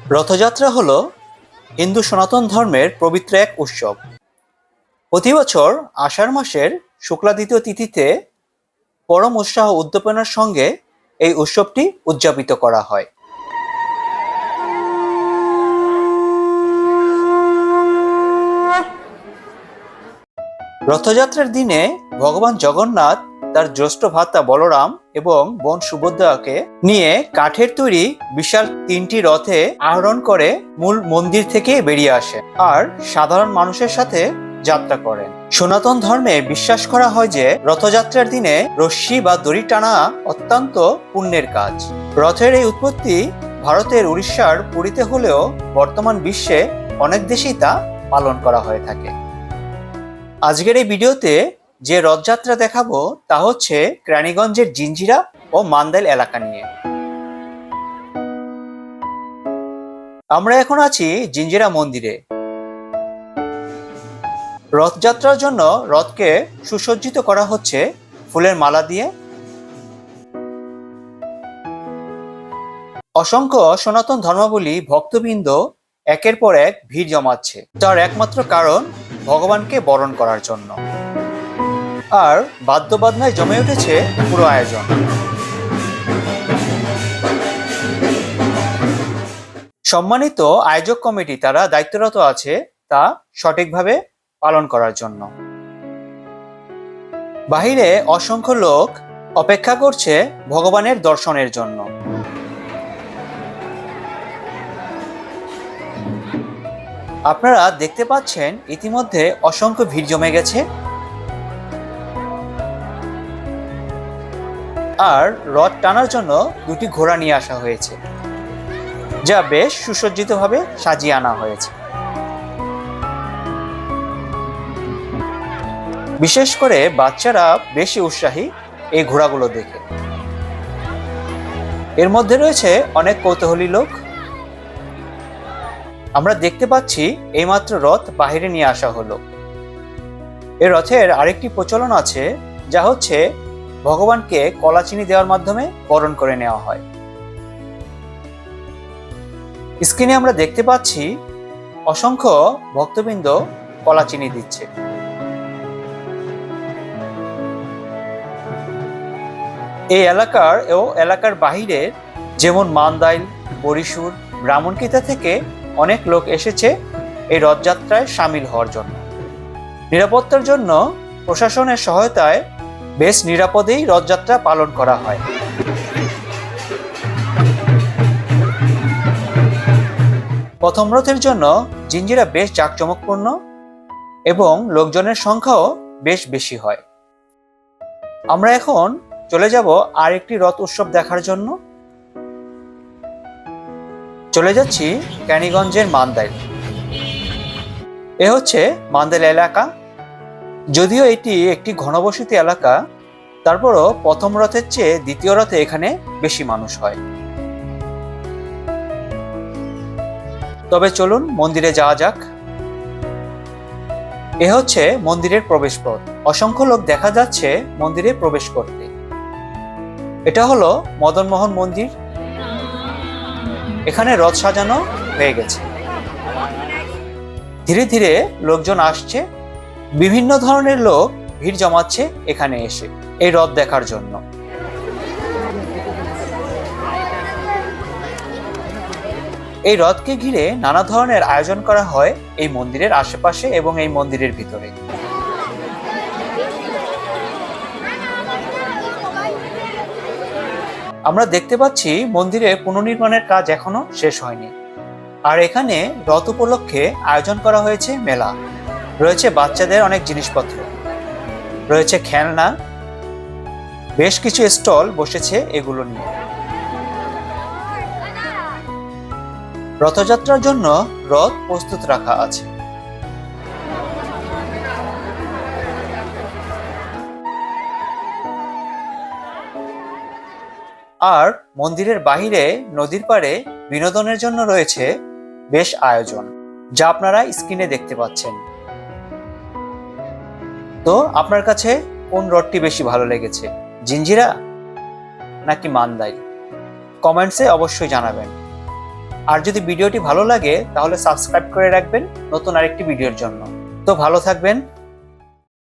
রথযাত্রা হলো হিন্দু সনাতন ধর্মের পবিত্র এক উৎসব। প্রতি বছর আষাঢ় মাসের শুক্লা দ্বিতীয় তিথিতে পরম উৎসাহ উদ্দীপনার সঙ্গে এই উৎসবটি উদযাপিত করা হয়। রথযাত্রার দিনে ভগবান জগন্নাথ তার জ্যেষ্ঠ ভ্রাতা বলরাম এবং বোন সুভদ্রাকে নিয়ে কাঠের তৈরি বিশাল 3টি রথে আরোহণ করে মূল মন্দির থেকে বেরিয়ে আসে আর সাধারণ মানুষের সাথে যাত্রা করেন। সনাতন ধর্মে বিশ্বাস করা হয় যে রথযাত্রার দিনে রশ্মি বা দড়ি টানা অত্যন্ত পুণ্যের কাজ। রথের এই উৎপত্তি ভারতের উড়িষ্যার পুরীতে হলেও বর্তমান বিশ্বে অনেক দেশেই তা পালন করা হয়ে থাকে। আজকের এই ভিডিওতে যে রথযাত্রা দেখাবো তা হচ্ছে কেরানীগঞ্জের জিঞ্জিরা ও মান্দাইল এলাকা নিয়ে। আমরা এখন আছি জিঞ্জিরা মন্দিরে। রথযাত্রার জন্য রথকে সুসজ্জিত করা হচ্ছে ফুলের মালা দিয়ে। অসংখ্য সনাতন ধর্মাবলম্বী ভক্তবৃন্দ একের পর এক ভিড় জমাচ্ছে, তার একমাত্র কারণ ভগবানকে বরণ করার জন্য। আর বাদ্যবাজনায় জমে উঠেছে পুরো আয়োজন। সম্মানিত আয়োজক কমিটি তারা দায়িত্বরত আছে তা সঠিকভাবে পালন করার জন্য। বাহিরে অসংখ্য লোক অপেক্ষা করছে ভগবানের দর্শনের জন্য। আপনারা দেখতে পাচ্ছেন ইতিমধ্যে অসংখ্য ভিড় জমে গেছে। আর রথ টানার জন্য 2টি ঘোড়া নিয়ে আসা হয়েছে, যা বেশ সুসজ্জিতভাবে সাজিয়ে আনা হয়েছে। বিশেষ করে বাচ্চারা বেশি উৎসাহী এই ঘোড়াগুলো দেখে। এর মধ্যে রয়েছে অনেক কৌতূহলী লোক। আমরা দেখতে পাচ্ছি এইমাত্র রথ বাহিরে নিয়ে আসা হলো। এই রথের আরেকটি প্রচলন আছে, যা হচ্ছে ভগবানকে কলা চিনি দেওয়ার মাধ্যমে বরণ করে নেওয়া হয়। স্ক্রিনে আমরা দেখতে পাচ্ছি অসংখ্য ভক্তবৃন্দ কলা চিনি দিচ্ছে। এই এলাকার ও এলাকার বাহিরের যেমন মান্দাইল, বরিশুর, ব্রাহ্মণকিতা থেকে অনেক লোক এসেছে এই রথযাত্রায় সামিল হওয়ার জন্য। নিরাপত্তার জন্য প্রশাসনের সহায়তায় বেশ নিরাপদেই রথযাত্রা পালন করা হয়। প্রথম রথের জন্য জিঞ্জিরা বেশ জাঁকজমকপূর্ণ এবং লোকজনের সংখ্যাও বেশ বেশি হয়। আমরা এখন চলে যাব আর একটি রথ উৎসব দেখার জন্য। চলে যাচ্ছি কেরানীগঞ্জের মান্দাইল। এ হচ্ছে মান্দাইল এলাকা। যদিও এটি একটি ঘনবসতি এলাকা, তারপরও প্রথম রথের চেয়ে দ্বিতীয় রথে এখানে বেশি মানুষ হয়। তবে চলুন মন্দিরে যাওয়া যাক। এ হচ্ছে মন্দিরের প্রবেশ পথ। অসংখ্য লোক দেখা যাচ্ছে মন্দিরে প্রবেশ করতে। এটা হলো মদনমোহন মন্দির। এখানে রথ সাজানো হয়ে গেছে। ধীরে ধীরে লোকজন আসছে। বিভিন্ন ধরনের লোক ভিড় জমাচ্ছে এখানে এসে এই রথ দেখার জন্য। এই রথকে ঘিরে নানা ধরনের আয়োজন করা হয় এই মন্দিরের আশেপাশে এবং এই মন্দিরের ভিতরে। আমরা দেখতে পাচ্ছি মন্দিরের পুনর্নির্মাণের কাজ এখনো শেষ হয়নি। আর এখানে রথ উপলক্ষে আয়োজন করা হয়েছে মেলা। রয়েছে বাচ্চাদের অনেক জিনিসপত্র, রয়েছে খেলনা, বেশ কিছু স্টল বসেছে এগুলো নিয়ে। রথযাত্রার জন্য রথ প্রস্তুত রাখা আছে। আর মন্দিরের বাহিরে নদীর পাড়ে বিনোদনের জন্য রয়েছে বেশ আয়োজন, যা আপনারা স্ক্রিনে দেখতে পাচ্ছেন। তো আপনার কাছে কোন রথটি বেশি ভালো লেগেছে, জিঞ্জিরা নাকি মান্দাইল? কমেন্টসে অবশ্যই জানাবেন। আর যদি ভিডিওটি ভালো লাগে তাহলে সাবস্ক্রাইব করে রাখবেন নতুন আরেকটি ভিডিওর জন্য। তো ভালো থাকবেন।